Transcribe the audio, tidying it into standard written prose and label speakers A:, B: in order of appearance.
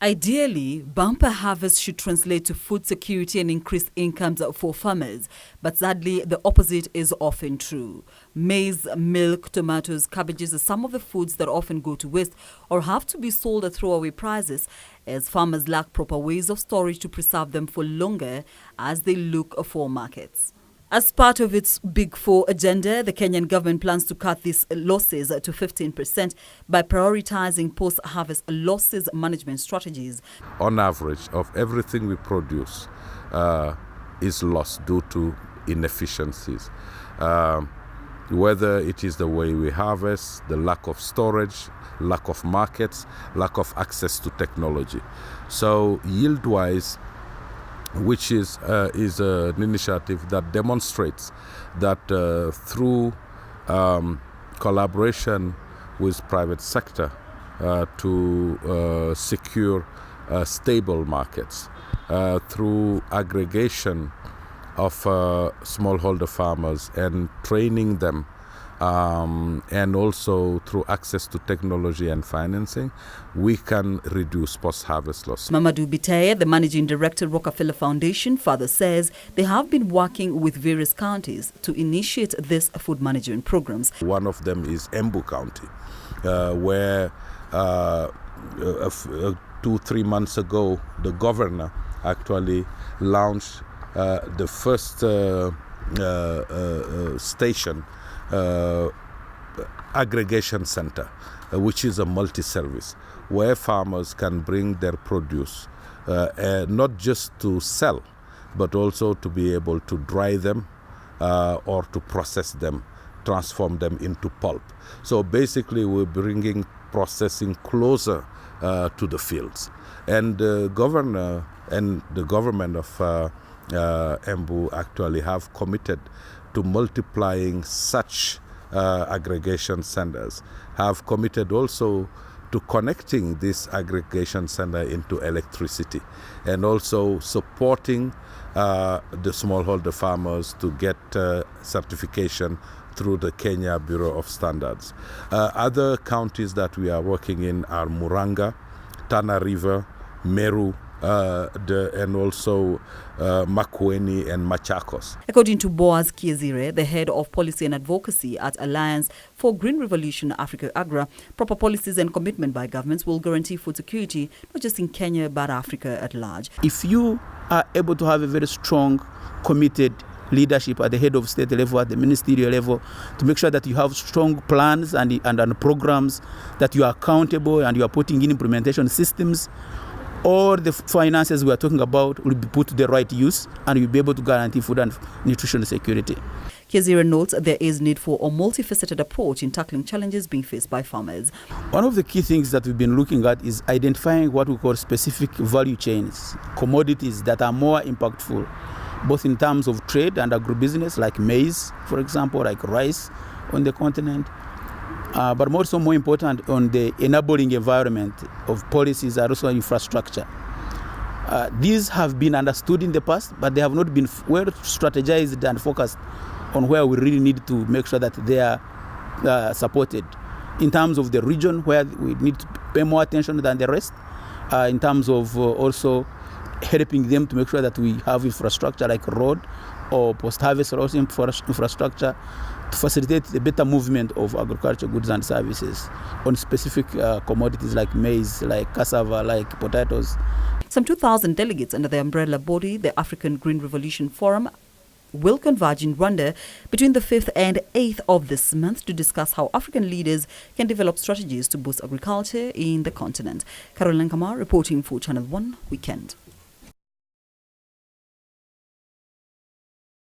A: Ideally, bumper harvest should translate to food security and increased incomes for farmers, but sadly, the opposite is often true. Maize, milk, tomatoes, cabbages are some of the foods that often go to waste or have to be sold at throwaway prices, as farmers lack proper ways of storage to preserve them for longer as they look for markets. As part of its Big Four agenda, the Kenyan government plans to cut these losses to 15% by prioritizing post-harvest losses management strategies.
B: On average, of everything we produce is lost due to inefficiencies. Whether it is the way we harvest, the lack of storage, lack of markets, lack of access to technology. So yield-wise, which is an initiative that demonstrates that through collaboration with private sector to secure stable markets, through aggregation of smallholder farmers and training them, and also through access to technology and financing, we can reduce post-harvest loss.
A: Mamadou Biteye, the managing director, Rockefeller Foundation, further says they have been working with various counties to initiate these food management programs.
B: One of them is Embu County, where 2-3 months ago, the governor actually launched the first station aggregation center, which is a multi-service, where farmers can bring their produce, not just to sell, but also to be able to dry them or to process them, transform them into pulp. So basically, we're bringing processing closer to the fields. And the governor and the government of Embu actually have committed to multiplying such aggregation centers, have committed also to connecting this aggregation center into electricity, and also supporting the smallholder farmers to get certification through the Kenya Bureau of Standards. Other counties that we are working in are Muranga, Tana River, Meru, and also Makueni and Machakos.
A: According to Boaz Kiezire, the head of policy and advocacy at Alliance for Green Revolution Africa Agra, proper policies and commitment by governments will guarantee food security, not just in Kenya, but Africa at large.
C: If you are able to have a very strong, committed leadership at the head of state level, at the ministerial level, to make sure that you have strong plans and programs, that you are accountable and you are putting in implementation systems, all the finances we are talking about will be put to the right use, and you'll be able to guarantee food and nutritional security.
A: Kiezira notes there is need for a multifaceted approach in tackling challenges being faced by farmers.
C: One of the key things that we've been looking at is identifying what we call specific value chains, commodities that are more impactful, both in terms of trade and agribusiness, like maize, for example, like rice on the continent. But also more important on the enabling environment of policies and also infrastructure. These have been understood in the past, but they have not been well strategized and focused on where we really need to make sure that they are supported. In terms of the region, where we need to pay more attention than the rest, in terms of also helping them to make sure that we have infrastructure like road or post-harvest or also infrastructure to facilitate the better movement of agricultural goods and services on specific commodities like maize, like cassava, like potatoes.
A: Some 2,000 delegates under the umbrella body, the African Green Revolution Forum, will converge in Rwanda between the 5th and 8th of this month to discuss how African leaders can develop strategies to boost agriculture in the continent. Caroline Kamar reporting for Channel One Weekend.